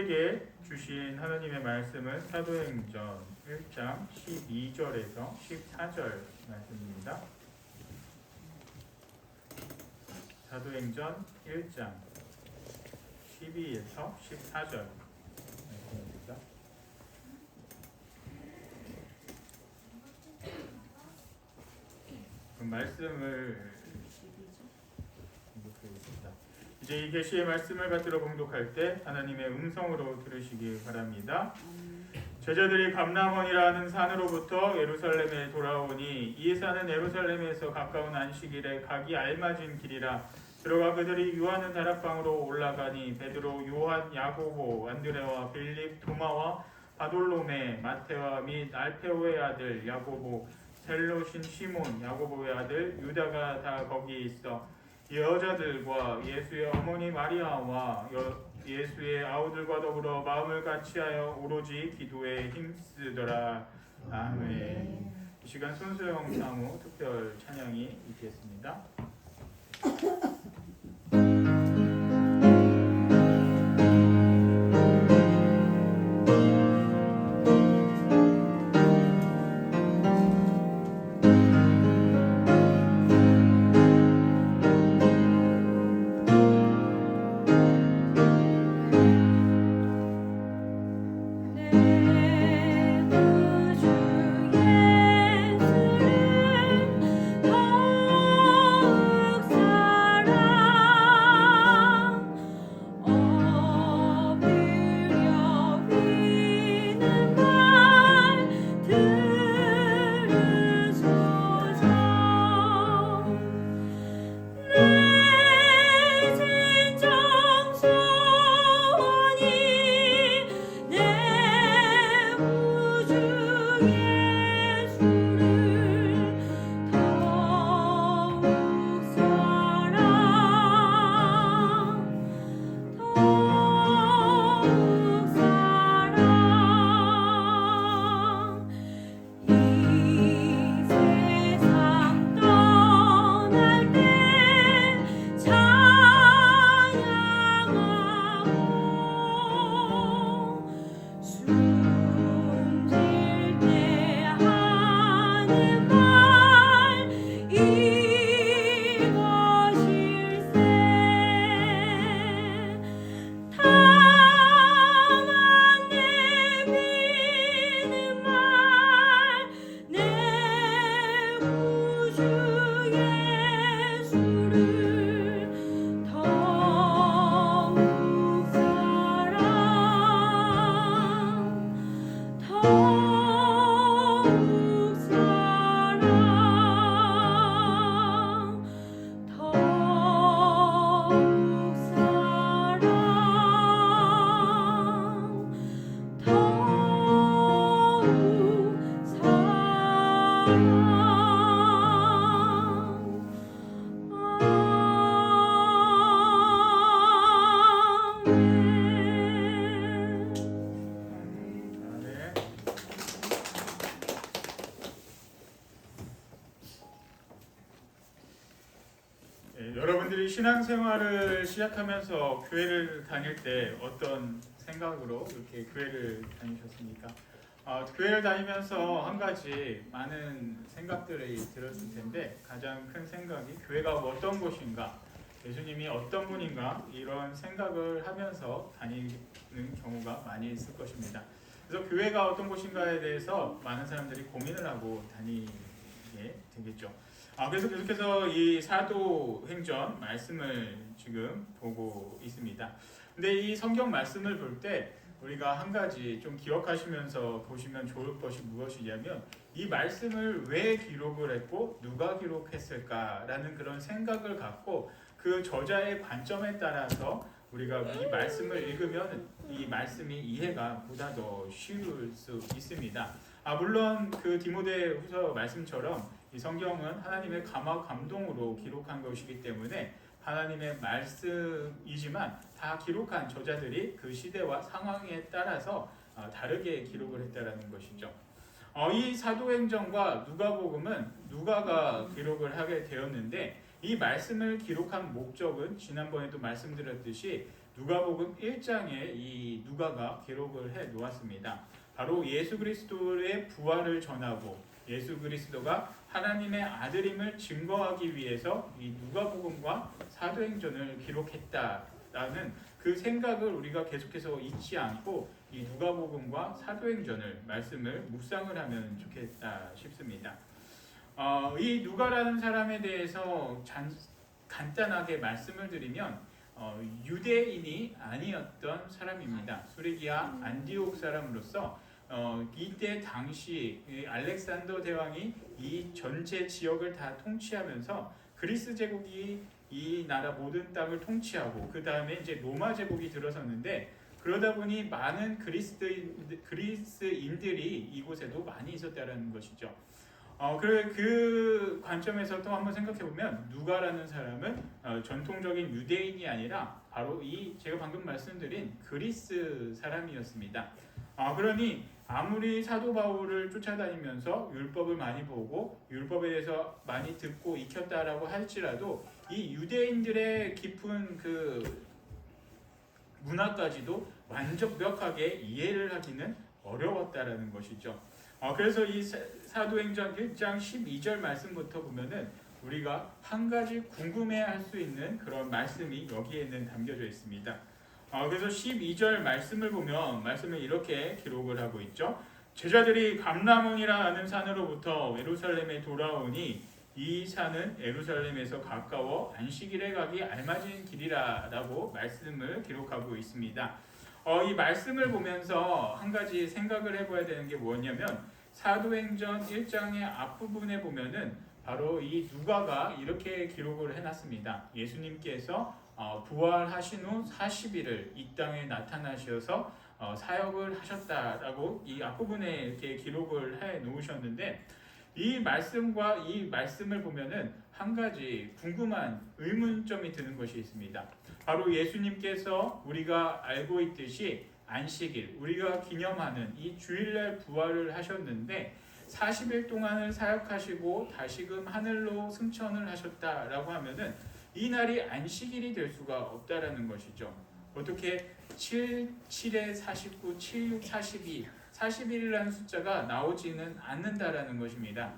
우리에게 주신 하나님의 말씀은 사도행전 1장 12절에서 14절 말씀입니다. 사도행전 1장 12에서 14절 말씀입니다. 그 말씀을 공독하겠습니다. 이제 이 계시의 말씀을 받들어 봉독할 때 하나님의 음성으로 들으시기 바랍니다. 제자들이 감람원이라 하는 산으로부터 예루살렘에 돌아오니 이 산은 예루살렘에서 가까운 안식일에 가기 알맞은 길이라. 들어가 그들이 유하는 다락방으로 올라가니 베드로, 요한, 야고보, 안드레와 빌립, 도마와 바돌로메, 마테와 및 알페오의 아들 야고보, 셀롯인 시몬, 야고보의 아들 유다가 다 거기 있어 여자들과 예수의 어머니 마리아와 예수의 아우들과 더불어 마음을 같이하여 오로지 기도에 힘쓰더라. 아멘. 이 시간 손수영 사무 특별 찬양이 있겠습니다. 여러분들이 신앙생활을 시작하면서 교회를 다닐 때 어떤 생각으로 이렇게 교회를 다니셨습니까? 교회를 다니면서 한 가지 많은 생각들이 들었을 텐데 가장 큰 생각이 교회가 어떤 곳인가, 예수님이 어떤 분인가 이런 생각을 하면서 다니는 경우가 많이 있을 것입니다. 그래서 교회가 어떤 곳인가에 대해서 많은 사람들이 고민을 하고 다니게 되겠죠. 그래서 계속해서 이 사도행전 말씀을 지금 보고 있습니다. 근데 이 성경 말씀을 볼 때 우리가 한 가지 좀 기억하시면서 보시면 좋을 것이 무엇이냐면 이 말씀을 왜 기록을 했고 누가 기록했을까라는 그런 생각을 갖고 그 저자의 관점에 따라서 우리가 이 말씀을 읽으면 이 말씀이 이해가 보다 더 쉬울 수 있습니다. 물론 그 디모데후서 말씀처럼 이 성경은 하나님의 감동으로 기록한 것이기 때문에 하나님의 말씀이지만 다 기록한 저자들이 그 시대와 상황에 따라서 다르게 기록을 했다라는 것이죠. 이 사도행전과 누가복음은 누가가 기록을 하게 되었는데 이 말씀을 기록한 목적은 지난번에도 말씀드렸듯이 누가복음 1장에 이 누가가 기록을 해 놓았습니다. 바로 예수 그리스도의 부활을 전하고 예수 그리스도가 하나님의 아들임을 증거하기 위해서 이 누가복음과 사도행전을 기록했다라는 그 생각을 우리가 계속해서 잊지 않고 이 누가복음과 사도행전을 말씀을 묵상을 하면 좋겠다 싶습니다. 이 누가라는 사람에 대해서 간단하게 말씀을 드리면 유대인이 아니었던 사람입니다. 수리기아 안디옥 사람으로서 이때 당시 알렉산더 대왕이 이 전체 지역을 다 통치하면서 그리스 제국이 이 나라 모든 땅을 통치하고 그 다음에 이제 로마 제국이 들어섰는데 그러다 보니 많은 그리스인들이 이곳에도 많이 있었다는 것이죠. 그 관점에서 또 한번 생각해 보면 누가라는 사람은 전통적인 유대인이 아니라 바로 이 제가 방금 말씀드린 그리스 사람이었습니다. 그러니 아무리 사도 바울을 쫓아다니면서 율법을 많이 보고 율법에 대해서 많이 듣고 익혔다라고 할지라도 이 유대인들의 깊은 그 문화까지도 완벽하게 이해를 하기는 어려웠다라는 것이죠. 그래서 이 사도행전 1장 12절 말씀부터 보면은 우리가 한 가지 궁금해할 수 있는 그런 말씀이 여기에는 담겨져 있습니다. 그래서 12절 말씀을 보면 말씀을 이렇게 기록을 하고 있죠. 제자들이 감람원이라 하는 산으로부터 예루살렘에 돌아오니 이 산은 예루살렘에서 가까워 안식일에 가기 알맞은 길이라라고 말씀을 기록하고 있습니다. 이 말씀을 보면서 한 가지 생각을 해봐야 되는 게 뭐냐면 사도행전 1장의 앞부분에 보면은 바로 이 누가가 이렇게 기록을 해놨습니다. 예수님께서 부활하신 후 40일을 이 땅에 나타나셔서 사역을 하셨다라고 이 앞부분에 이렇게 기록을 해 놓으셨는데 이 말씀과 이 말씀을 보면은 한 가지 궁금한 의문점이 드는 것이 있습니다. 바로 예수님께서 우리가 알고 있듯이 안식일, 우리가 기념하는 이 주일날 부활을 하셨는데 40일 동안을 사역하시고 다시금 하늘로 승천을 하셨다라고 하면은 이 날이 안식일이 될 수가 없다라는 것이죠. 어떻게 7, 7에 49, 7, 6, 42, 41이라는 숫자가 나오지는 않는다라는 것입니다.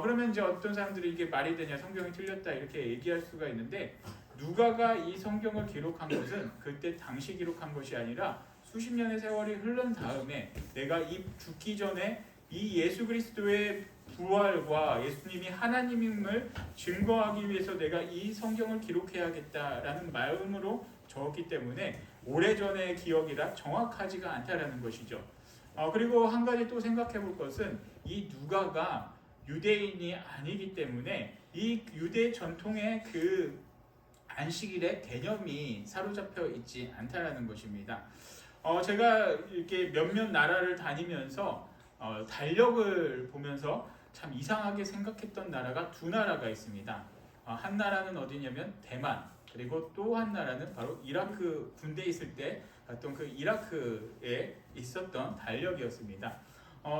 그러면 이제 어떤 사람들이 이게 말이 되냐, 성경이 틀렸다 이렇게 얘기할 수가 있는데 누가가 이 성경을 기록한 것은 그때 당시 기록한 것이 아니라 수십 년의 세월이 흐른 다음에 내가 이 죽기 전에 이 예수 그리스도의 부활과 예수님이 하나님임을 증거하기 위해서 내가 이 성경을 기록해야겠다라는 마음으로 적었기 때문에 오래전의 기억이라 정확하지가 않다라는 것이죠. 그리고 한 가지 또 생각해 볼 것은 이 누가가 유대인이 아니기 때문에 이 유대 전통의 그 안식일의 개념이 사로잡혀 있지 않다라는 것입니다. 제가 이렇게 몇몇 나라를 다니면서 달력을 보면서 참 이상하게 생각했던 나라가 두 나라가 있습니다. 한 나라는 어디냐면 대만, 그리고 또 한 나라는 바로 이라크 군대에 있을 때 갔던 그 이라크에 있었던 달력이었습니다.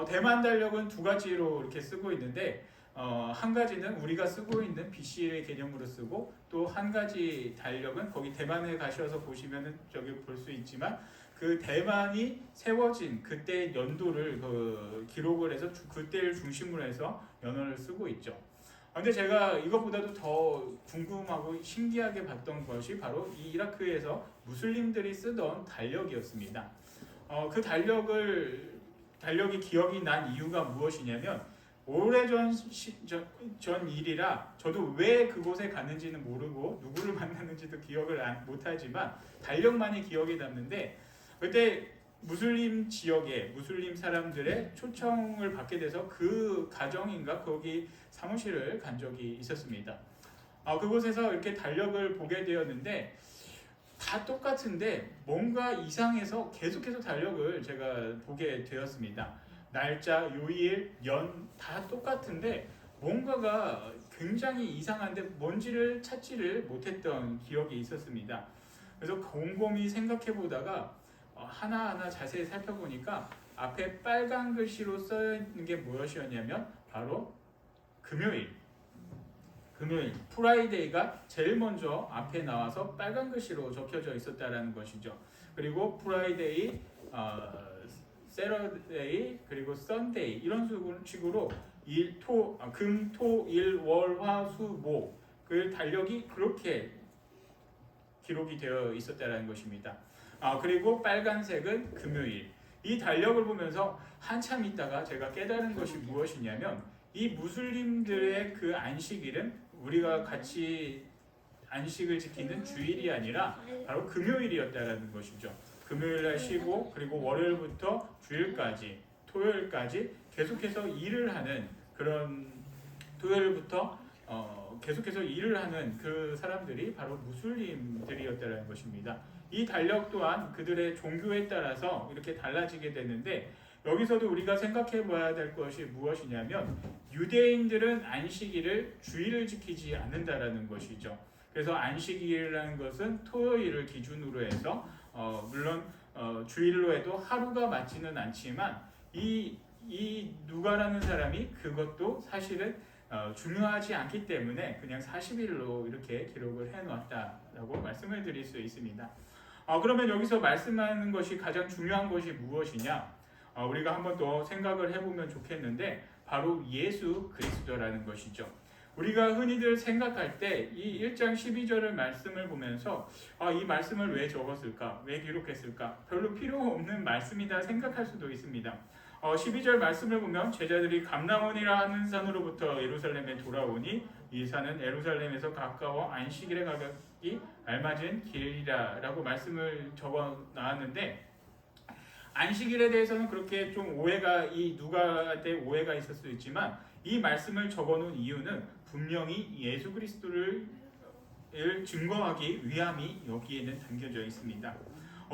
대만 달력은 두 가지로 이렇게 쓰고 있는데 한 가지는 우리가 쓰고 있는 BC의 개념으로 쓰고 또 한 가지 달력은 거기 대만에 가셔서 보시면은 저기 볼 수 있지만 그 대만이 세워진 그때 연도를 기록을 해서 그때를 중심으로 해서 연원을 쓰고 있죠. 근데 제가 이것보다도 더 궁금하고 신기하게 봤던 것이 바로 이 이라크에서 무슬림들이 쓰던 달력이었습니다. 그 달력이 기억이 난 이유가 무엇이냐면 오래전 전 일이라 저도 왜 그곳에 갔는지는 모르고 누구를 만났는지도 기억을 못하지만 달력만이 기억에 남는데 그때 무슬림 지역에 무슬림 사람들의 초청을 받게 돼서 그 가정인가 거기 사무실을 간 적이 있었습니다. 그곳에서 이렇게 달력을 보게 되었는데 다 똑같은데 뭔가 이상해서 계속해서 달력을 제가 보게 되었습니다. 날짜, 요일, 연 다 똑같은데 뭔가가 굉장히 이상한데 뭔지를 찾지를 못했던 기억이 있었습니다. 그래서 곰곰이 생각해 보다가 하나하나 자세히 살펴보니까 앞에 빨간 글씨로 써 있는 게 무엇이었냐면 바로 금요일. 금요일, 프라이데이가 제일 먼저 앞에 나와서 빨간 글씨로 적혀져 있었다라는 것이죠. 그리고 프라이데이, 세러데이, 그리고 썬데이 이런 식으로 금, 토, 일, 월, 화, 수, 목 그 달력이 그렇게 기록이 되어 있었다라는 것입니다. 그리고 빨간색은 금요일. 이 달력을 보면서 한참 있다가 제가 깨달은 것이 무엇이냐면 이 무슬림들의 그 안식일은 우리가 같이 안식을 지키는 주일이 아니라 바로 금요일이었다라는 것이죠. 금요일날 쉬고 그리고 월요일부터 주일까지 토요일까지 계속해서 일을 하는 그런 토요일부터 계속해서 일을 하는 그 사람들이 바로 무슬림들이었다는 것입니다. 이 달력 또한 그들의 종교에 따라서 이렇게 달라지게 되는데 여기서도 우리가 생각해 봐야 될 것이 무엇이냐면 유대인들은 안식일을 주일을 지키지 않는다라는 것이죠. 그래서 안식일이라는 것은 토요일을 기준으로 해서 물론 주일로 해도 하루가 맞지는 않지만 이 누가라는 사람이 그것도 사실은 중요하지 않기 때문에 그냥 40일로 이렇게 기록을 해놓았다라고 말씀을 드릴 수 있습니다. 그러면 여기서 말씀하는 것이 가장 중요한 것이 무엇이냐? 우리가 한번 더 생각을 해보면 좋겠는데 바로 예수 그리스도라는 것이죠. 우리가 흔히들 생각할 때 이 1장 12절의 말씀을 보면서 이 말씀을 왜 적었을까? 왜 기록했을까? 별로 필요 없는 말씀이다 생각할 수도 있습니다. 12절 말씀을 보면 제자들이 감람원이라 하는 산으로부터 예루살렘에 돌아오니 이 산은 예루살렘에서 가까워 안식일에 가기 알맞은 길이라 라고 말씀을 적어 나왔는데 안식일에 대해서는 그렇게 좀 이 누가한테 오해가 있을 수 있지만 이 말씀을 적어놓은 이유는 분명히 예수 그리스도를 증거하기 위함이 여기에는 담겨져 있습니다.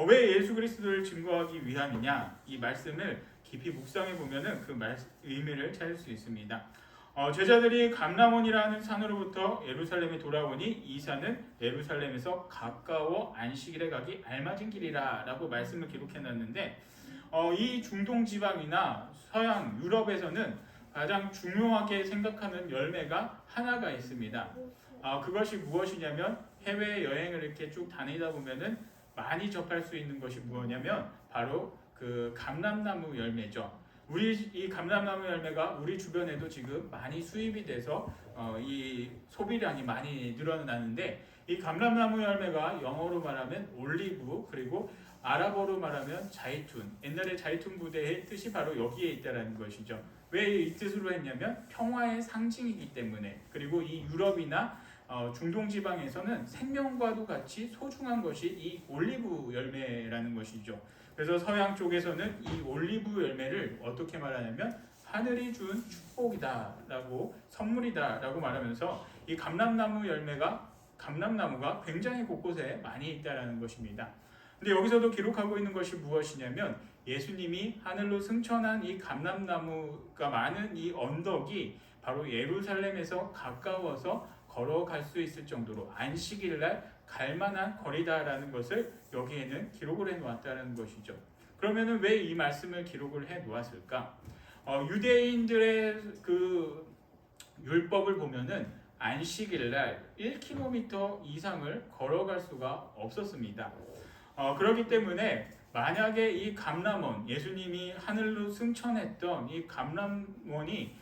왜 예수 그리스도를 증거하기 위함이냐? 이 말씀을 깊이 묵상해 보면은 그 의미를 찾을 수 있습니다. 제자들이 감람원이라는 산으로부터 예루살렘에 돌아오니 이 산은 예루살렘에서 가까워 안식일에 가기 알맞은 길이라라고 말씀을 기록해놨는데 이 중동 지방이나 서양 유럽에서는 가장 중요하게 생각하는 열매가 하나가 있습니다. 그것이 무엇이냐면 해외 여행을 이렇게 쭉 다니다 보면은 많이 접할 수 있는 것이 무엇이냐면 바로 그 감람나무 열매죠. 이 감람나무 열매가 우리 주변에도 지금 많이 수입이 돼서 이 소비량이 많이 늘어나는데 이 감람나무 열매가 영어로 말하면 올리브 그리고 아랍어로 말하면 자이툰. 옛날에 자이툰 부대의 뜻이 바로 여기에 있다는 것이죠. 왜 이 뜻으로 했냐면 평화의 상징이기 때문에 그리고 이 유럽이나 중동 지방에서는 생명과도 같이 소중한 것이 이 올리브 열매라는 것이죠. 그래서 서양 쪽에서는 이 올리브 열매를 어떻게 말하냐면 하늘이 준 축복이다라고 선물이다라고 말하면서 이 감람나무가 굉장히 곳곳에 많이 있다라는 것입니다. 근데 여기서도 기록하고 있는 것이 무엇이냐면 예수님이 하늘로 승천한 이 감람나무가 많은 이 언덕이 바로 예루살렘에서 가까워서 걸어갈 수 있을 정도로 안식일날 갈 만한 거리다라는 것을 여기에는 기록을 해놓았다는 것이죠. 그러면은 왜 이 말씀을 기록을 해놓았을까? 유대인들의 그 율법을 보면은 안식일날 1km 이상을 걸어갈 수가 없었습니다. 그렇기 때문에 만약에 이 감람원, 예수님이 하늘로 승천했던 이 감람원이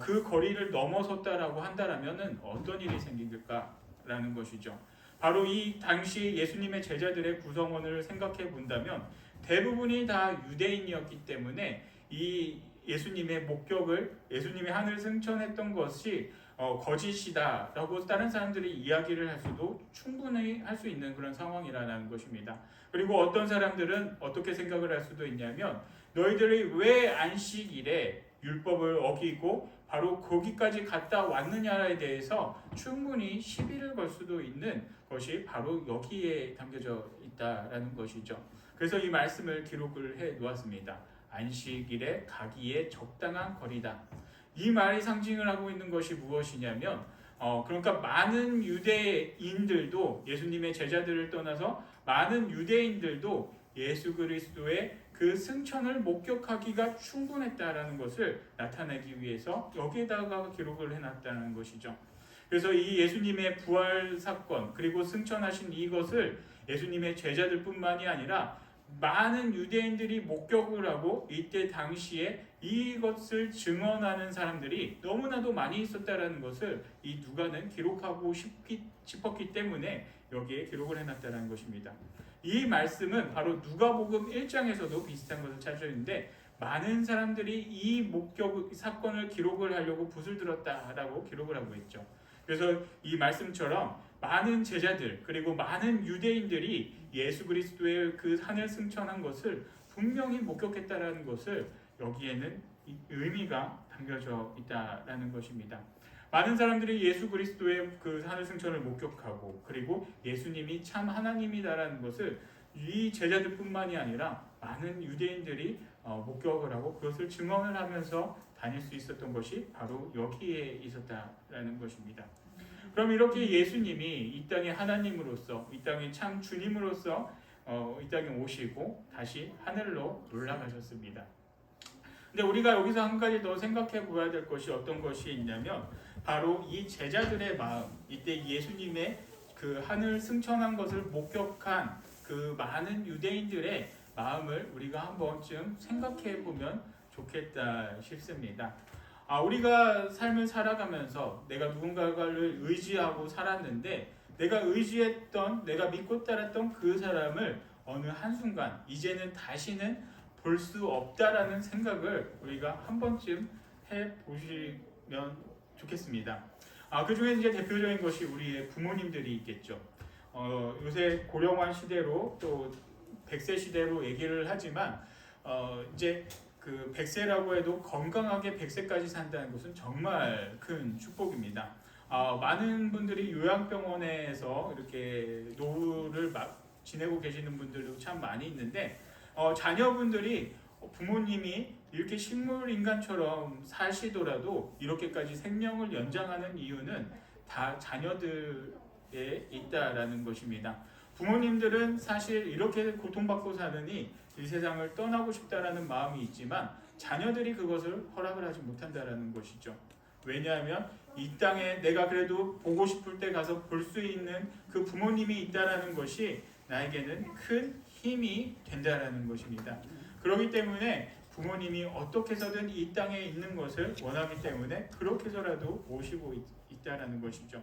그 거리를 넘어섰다라고 한다면은 어떤 일이 생길까라는 것이죠. 바로 이 당시 예수님의 제자들의 구성원을 생각해 본다면 대부분이 다 유대인이었기 때문에 이 예수님의 목격을 예수님이 하늘 승천했던 것이 거짓이다라고 다른 사람들이 이야기를 할 수도 충분히 할 수 있는 그런 상황이라는 것입니다. 그리고 어떤 사람들은 어떻게 생각을 할 수도 있냐면 너희들이 왜 안식일에 율법을 어기고 바로 거기까지 갔다 왔느냐에 대해서 충분히 시비를 걸 수도 있는 것이 바로 여기에 담겨져 있다라는 것이죠. 그래서 이 말씀을 기록을 해 놓았습니다. 안식일에 가기에 적당한 거리다. 이 말이 상징을 하고 있는 것이 무엇이냐면 그러니까 많은 유대인들도 예수님의 제자들을 떠나서 많은 유대인들도 예수 그리스도의 그 승천을 목격하기가 충분했다라는 것을 나타내기 위해서 여기에다가 기록을 해놨다는 것이죠. 그래서 이 예수님의 부활 사건 그리고 승천하신 이것을 예수님의 제자들뿐만이 아니라 많은 유대인들이 목격을 하고 이때 당시에 이것을 증언하는 사람들이 너무나도 많이 있었다라는 것을 이 누가는 기록하고 싶었기 때문에 여기에 기록을 해놨다는 것입니다. 이 말씀은 바로 누가복음 1장에서도 비슷한 것을 찾아있는데 많은 사람들이 이 목격 사건을 기록을 하려고 붓을 들었다라고 기록을 하고 있죠. 그래서 이 말씀처럼 많은 제자들 그리고 많은 유대인들이 예수 그리스도의 그 하늘 승천한 것을 분명히 목격했다라는 것을 여기에는 의미가 담겨져 있다라는 것입니다. 많은 사람들이 예수 그리스도의 그 하늘 승천을 목격하고 그리고 예수님이 참 하나님이다라는 것을 이 제자들뿐만이 아니라 많은 유대인들이 목격을 하고 그것을 증언을 하면서 다닐 수 있었던 것이 바로 여기에 있었다라는 것입니다. 그럼 이렇게 예수님이 이 땅의 하나님으로서 이 땅의 참 주님으로서 이 땅에 오시고 다시 하늘로 올라가셨습니다. 근데 우리가 여기서 한 가지 더 생각해 보아야 될 것이 어떤 것이 있냐면 바로 이 제자들의 마음, 이때 예수님의 그 하늘 승천한 것을 목격한 그 많은 유대인들의 마음을 우리가 한 번쯤 생각해 보면 좋겠다 싶습니다. 우리가 삶을 살아가면서 내가 누군가를 의지하고 살았는데 내가 의지했던, 내가 믿고 따랐던 그 사람을 어느 한순간 이제는 다시는 볼 수 없다라는 생각을 우리가 한 번쯤 해보시면 좋겠습니다. 그 중에 이제 대표적인 것이 우리의 부모님들이 있겠죠. 요새 고령화 시대로 또 100세 시대로 얘기를 하지만 이제 그 100세라고 해도 건강하게 100세까지 산다는 것은 정말 큰 축복입니다. 많은 분들이 요양병원에서 이렇게 노후를 지내고 계시는 분들도 참 많이 있는데 자녀분들이 부모님이 이렇게 식물인간처럼 사시더라도 이렇게까지 생명을 연장하는 이유는 다 자녀들에 있다라는 것입니다. 부모님들은 사실 이렇게 고통받고 사느니 이 세상을 떠나고 싶다라는 마음이 있지만 자녀들이 그것을 허락을 하지 못한다라는 것이죠. 왜냐하면 이 땅에 내가 그래도 보고 싶을 때 가서 볼 수 있는 그 부모님이 있다라는 것이 나에게는 큰 힘이 된다라는 것입니다. 그렇기 때문에 부모님이 어떻게 해서든 이 땅에 있는 것을 원하기 때문에 그렇게 해서라도 모시고 있다라는 것이죠.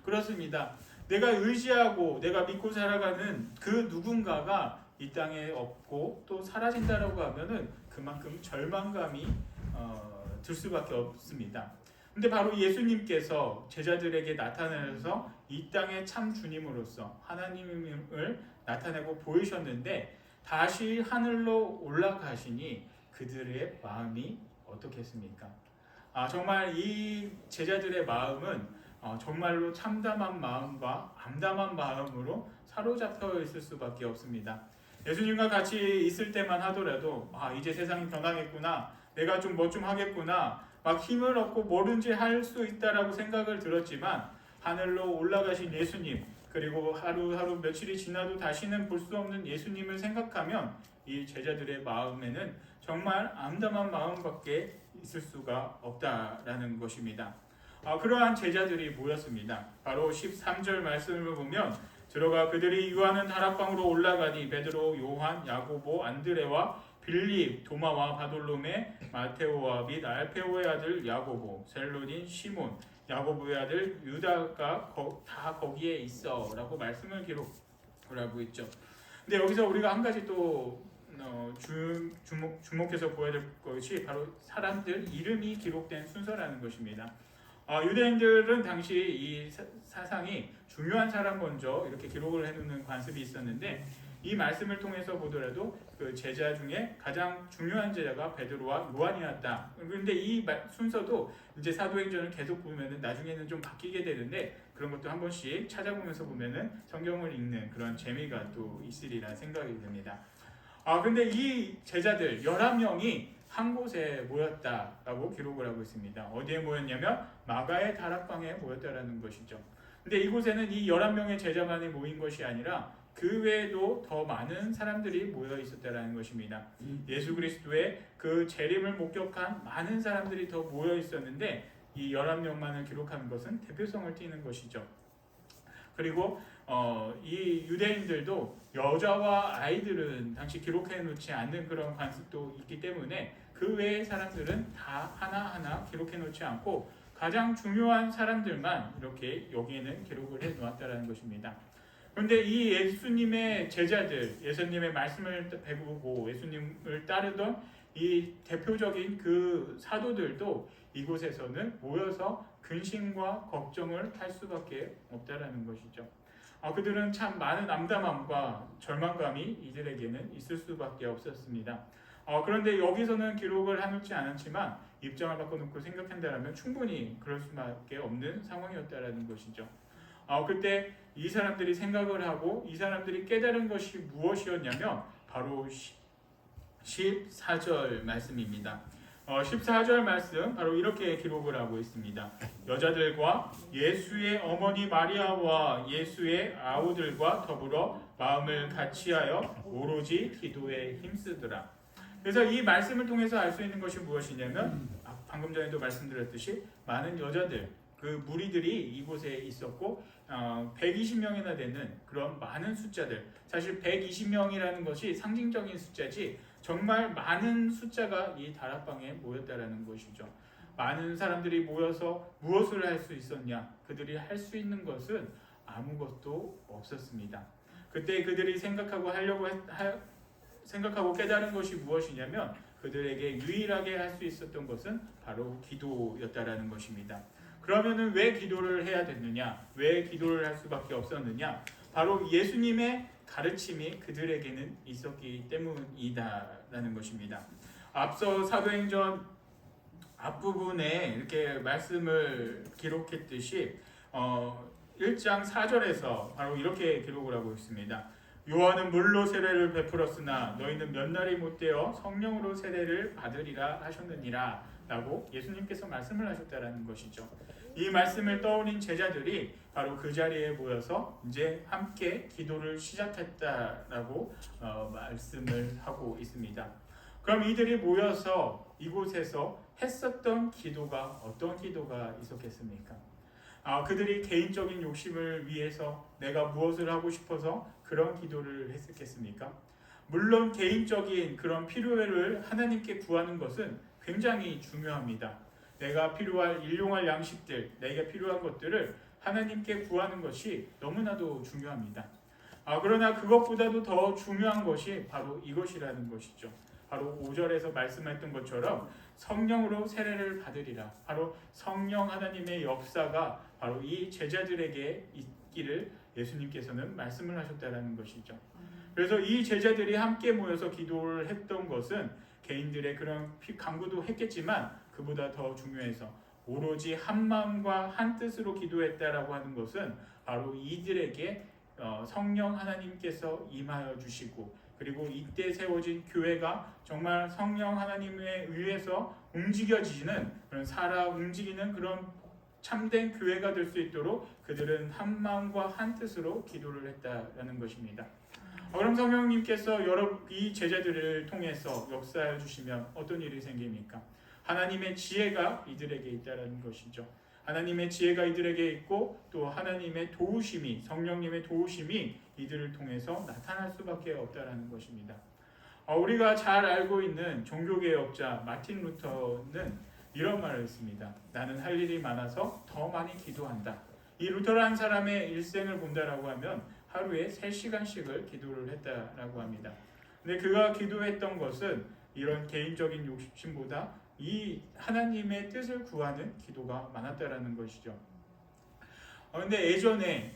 그렇습니다. 내가 의지하고 내가 믿고 살아가는 그 누군가가 이 땅에 없고 또 사라진다라고 하면은 그만큼 절망감이 들 수밖에 없습니다. 근데 바로 예수님께서 제자들에게 나타나셔서 이 땅의 참 주님으로서 하나님을 나타내고 보이셨는데 다시 하늘로 올라가시니 그들의 마음이 어떻겠습니까? 정말 이 제자들의 마음은 정말로 참담한 마음과 암담한 마음으로 사로잡혀 있을 수밖에 없습니다. 예수님과 같이 있을 때만 하더라도 이제 세상이 변하겠구나, 내가 좀 뭐 좀 하겠구나, 막 힘을 얻고 뭐든지 할 수 있다라고 생각을 들었지만 하늘로 올라가신 예수님, 그리고 하루하루 며칠이 지나도 다시는 볼 수 없는 예수님을 생각하면 이 제자들의 마음에는 정말 암담한 마음밖에 있을 수가 없다라는 것입니다. 그러한 제자들이 모였습니다. 바로 13절 말씀을 보면 들어가 그들이 유하는 다락방으로 올라가니 베드로, 요한, 야고보, 안드레와 빌립, 도마와 바돌로메, 마테오와 및 알페오의 아들 야고보, 셀로닌 시몬, 야고보의 아들 유다가 다 거기에 있어 라고 말씀을 기록을 하고 있죠. 근데 여기서 우리가 한 가지 또 주목해서 보아야 될 것이 바로 사람들 이름이 기록된 순서라는 것입니다. 유대인들은 당시 이 사상이 중요한 사람 먼저 이렇게 기록을 해놓는 관습이 있었는데 이 말씀을 통해서 보더라도 그 제자 중에 가장 중요한 제자가 베드로와 요한이었다. 그런데 이 순서도 이제 사도행전을 계속 보면은 나중에는 좀 바뀌게 되는데 그런 것도 한 번씩 찾아보면서 보면은 성경을 읽는 그런 재미가 또 있으리라 생각이 듭니다. 근데 이 제자들 11명이 한 곳에 모였다라고 기록을 하고 있습니다. 어디에 모였냐면 마가의 다락방에 모였다라는 것이죠. 근데 이곳에는 이 11명의 제자만이 모인 것이 아니라 그 외에도 더 많은 사람들이 모여 있었다라는 것입니다. 예수 그리스도의 그 재림을 목격한 많은 사람들이 더 모여 있었는데 이 11명만을 기록하는 것은 대표성을 띠는 것이죠. 그리고 이 유대인들도 여자와 아이들은 당시 기록해 놓지 않는 그런 관습도 있기 때문에 그 외의 사람들은 다 하나하나 기록해 놓지 않고 가장 중요한 사람들만 이렇게 여기에는 기록을 해 놓았다는 것입니다. 그런데 이 예수님의 제자들, 예수님의 말씀을 배우고 예수님을 따르던 이 대표적인 그 사도들도 이곳에서는 모여서 근심과 걱정을 할 수밖에 없다라는 것이죠. 그들은 참 많은 암담함과 절망감이 이들에게는 있을 수밖에 없었습니다. 그런데 여기서는 기록을 해놓지 않았지만 입장을 바꿔놓고 생각한다면 충분히 그럴 수밖에 없는 상황이었다라는 것이죠. 그때 이 사람들이 생각을 하고 이 사람들이 깨달은 것이 무엇이었냐면 바로 14절 말씀입니다. 14절 말씀 바로 이렇게 기록을 하고 있습니다. 여자들과 예수의 어머니 마리아와 예수의 아우들과 더불어 마음을 같이하여 오로지 기도에 힘쓰더라. 그래서 이 말씀을 통해서 알 수 있는 것이 무엇이냐면 방금 전에도 말씀드렸듯이 많은 여자들, 그 무리들이 이곳에 있었고 120명이나 되는 그런 많은 숫자들, 사실 120명이라는 것이 상징적인 숫자지 정말 많은 숫자가 이 다락방에 모였다라는 것이죠. 많은 사람들이 모여서 무엇을 할 수 있었냐? 그들이 할 수 있는 것은 아무것도 없었습니다. 그때 그들이 생각하고 깨달은 것이 무엇이냐면 그들에게 유일하게 할 수 있었던 것은 바로 기도였다라는 것입니다. 그러면은 왜 기도를 해야 됐느냐? 왜 기도를 할 수밖에 없었느냐? 바로 예수님의 가르침이 그들에게는 있었기 때문이다라는 것입니다. 앞서 사도행전 앞부분에 이렇게 말씀을 기록했듯이 1장 4절에서 바로 이렇게 기록을 하고 있습니다. 요한은 물로 세례를 베풀었으나 너희는 몇 날이 못되어 성령으로 세례를 받으리라 하셨느니라 라고 예수님께서 말씀을 하셨다라는 것이죠. 이 말씀을 떠올린 제자들이 바로 그 자리에 모여서 이제 함께 기도를 시작했다라고 말씀을 하고 있습니다. 그럼 이들이 모여서 이곳에서 했었던 기도가 어떤 기도가 있었겠습니까? 그들이 개인적인 욕심을 위해서 내가 무엇을 하고 싶어서 그런 기도를 했었겠습니까? 물론 개인적인 그런 필요를 하나님께 구하는 것은 굉장히 중요합니다. 내가 필요할 일용할 양식들, 내게 필요한 것들을 하나님께 구하는 것이 너무나도 중요합니다. 그러나 그것보다도 더 중요한 것이 바로 이것이라는 것이죠. 바로 5절에서 말씀했던 것처럼 성령으로 세례를 받으리라. 바로 성령 하나님의 역사가 바로 이 제자들에게 있기를 예수님께서는 말씀을 하셨다는 것이죠. 그래서 이 제자들이 함께 모여서 기도를 했던 것은 개인들의 그런 간구도 했겠지만 그보다 더 중요해서 오로지 한 마음과 한 뜻으로 기도했다라고 하는 것은 바로 이들에게 성령 하나님께서 임하여 주시고 그리고 이때 세워진 교회가 정말 성령 하나님에 의해서 움직여지는 그런 살아 움직이는 그런 참된 교회가 될 수 있도록 그들은 한 마음과 한 뜻으로 기도를 했다라는 것입니다. 그럼 성령님께서 이 제자들을 통해서 역사해 주시면 어떤 일이 생깁니까? 하나님의 지혜가 이들에게 있다는 것이죠. 하나님의 지혜가 이들에게 있고 또 하나님의 도우심이 성령님의 도우심이 이들을 통해서 나타날 수밖에 없다는 것입니다. 우리가 잘 알고 있는 종교개혁자 마틴 루터는 이런 말을 했습니다. 나는 할 일이 많아서 더 많이 기도한다. 이 루터라는 사람의 일생을 본다라고 하면 하루에 3시간씩을 기도를 했다라고 합니다. 근데 그가 기도했던 것은 이런 개인적인 욕심보다 이 하나님의 뜻을 구하는 기도가 많았다라는 것이죠. 근데 예전에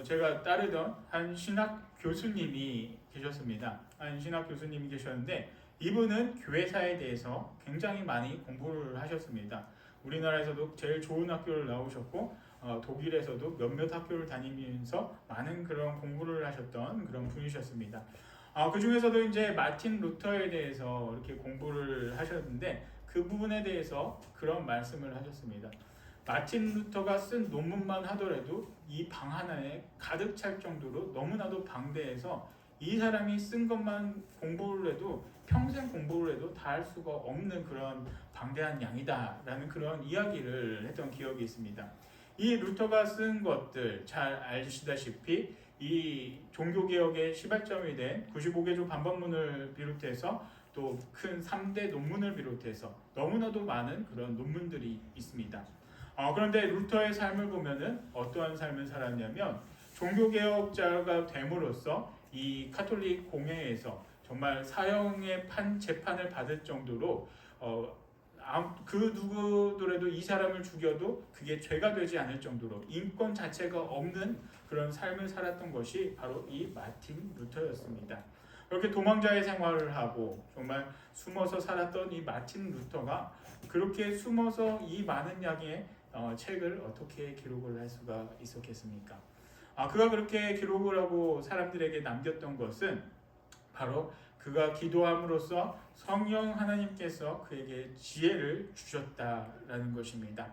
제가 따르던 한 신학 교수님이 계셨습니다. 한 신학 교수님이 계셨는데 이분은 교회사에 대해서 굉장히 많이 공부를 하셨습니다. 우리나라에서도 제일 좋은 학교를 나오셨고 독일에서도 몇몇 학교를 다니면서 많은 그런 공부를 하셨던 그런 분이셨습니다. 그 중에서도 이제 마틴 루터에 대해서 이렇게 공부를 하셨는데 그 부분에 대해서 그런 말씀을 하셨습니다. 마틴 루터가 쓴 논문만 하더라도 이 방 하나에 가득 찰 정도로 너무나도 방대해서 이 사람이 쓴 것만 공부를 해도 평생 공부를 해도 다 할 수가 없는 그런 방대한 양이다라는 그런 이야기를 했던 기억이 있습니다. 이 루터가 쓴 것들 잘 아시다시피 이 종교개혁의 시발점이 된 95개조 반박문을 비롯해서 또 큰 3대 논문을 비롯해서 너무나도 많은 그런 논문들이 있습니다. 그런데 루터의 삶을 보면은 어떠한 삶을 살았냐면 종교개혁자가 됨으로써 이 카톨릭 공회에서 정말 사형의 재판을 받을 정도로 그 누구더라도 이 사람을 죽여도 그게 죄가 되지 않을 정도로 인권 자체가 없는 그런 삶을 살았던 것이 바로 이 마틴 루터였습니다. 그렇게 도망자의 생활을 하고 정말 숨어서 살았던 이 마틴 루터가 그렇게 숨어서 이 많은 양의 책을 어떻게 기록을 할 수가 있었겠습니까? 그가 그렇게 기록을 하고 사람들에게 남겼던 것은 바로 그가 기도함으로써 성령 하나님께서 그에게 지혜를 주셨다라는 것입니다.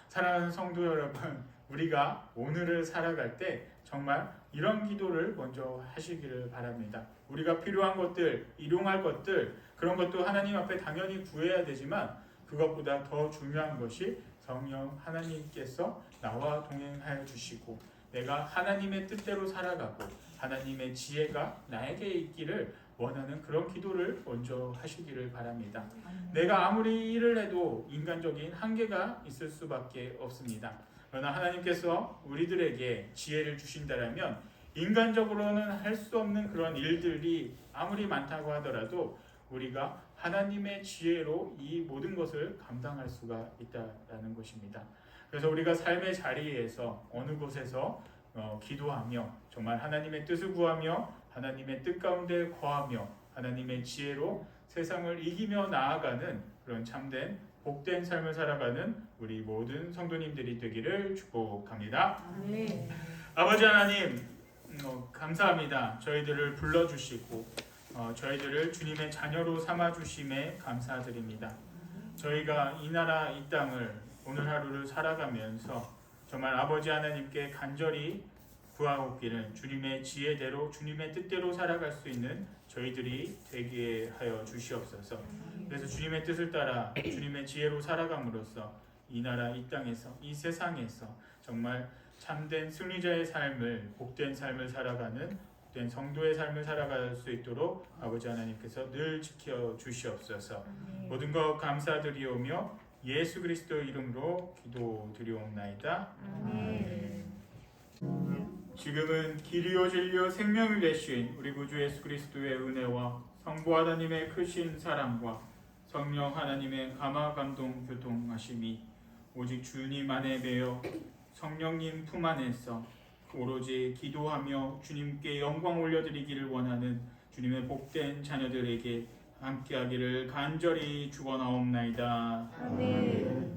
사랑하는 성도 여러분, 우리가 오늘을 살아갈 때 정말 이런 기도를 먼저 하시기를 바랍니다. 우리가 필요한 것들, 일용할 것들, 그런 것도 하나님 앞에 당연히 구해야 되지만 그것보다 더 중요한 것이 성령 하나님께서 나와 동행하여 주시고 내가 하나님의 뜻대로 살아가고 하나님의 지혜가 나에게 있기를 원하는 그런 기도를 먼저 하시기를 바랍니다. 내가 아무리 일을 해도 인간적인 한계가 있을 수밖에 없습니다. 그러나 하나님께서 우리들에게 지혜를 주신다면 인간적으로는 할 수 없는 그런 일들이 아무리 많다고 하더라도 우리가 하나님의 지혜로 이 모든 것을 감당할 수가 있다라는 것입니다. 그래서 우리가 삶의 자리에서 어느 곳에서 기도하며 정말 하나님의 뜻을 구하며 하나님의 뜻 가운데 거하며 하나님의 지혜로 세상을 이기며 나아가는 그런 참된 복된 삶을 살아가는 우리 모든 성도님들이 되기를 축복합니다. 네. 아버지 하나님, 감사합니다. 저희들을 불러주시고 저희들을 주님의 자녀로 삼아주심에 감사드립니다. 저희가 이 나라 이 땅을 오늘 하루를 살아가면서 정말 아버지 하나님께 간절히 구하옵기를 주님의 지혜대로 주님의 뜻대로 살아갈 수 있는 저희들이 되게 하여 주시옵소서. 그래서 주님의 뜻을 따라 주님의 지혜로 살아감으로써 이 나라 이 땅에서 이 세상에서 정말 참된 승리자의 삶을 복된 삶을 살아가는 복된 성도의 삶을 살아갈 수 있도록 아버지 하나님께서 늘 지켜 주시옵소서. 모든 것 감사드리오며 예수 그리스도 이름으로 기도드리옵나이다. 아멘. 지금은 길이요 진리요 생명이 되신 우리 구주 예수 그리스도의 은혜와 성부 하나님의 크신 사랑과 성령 하나님의 감화 감동 교통하심이 오직 주님 안에 매여 성령님 품 안에서 오로지 기도하며 주님께 영광 올려드리기를 원하는 주님의 복된 자녀들에게 함께하기를 간절히 축원하옵나이다. 아멘.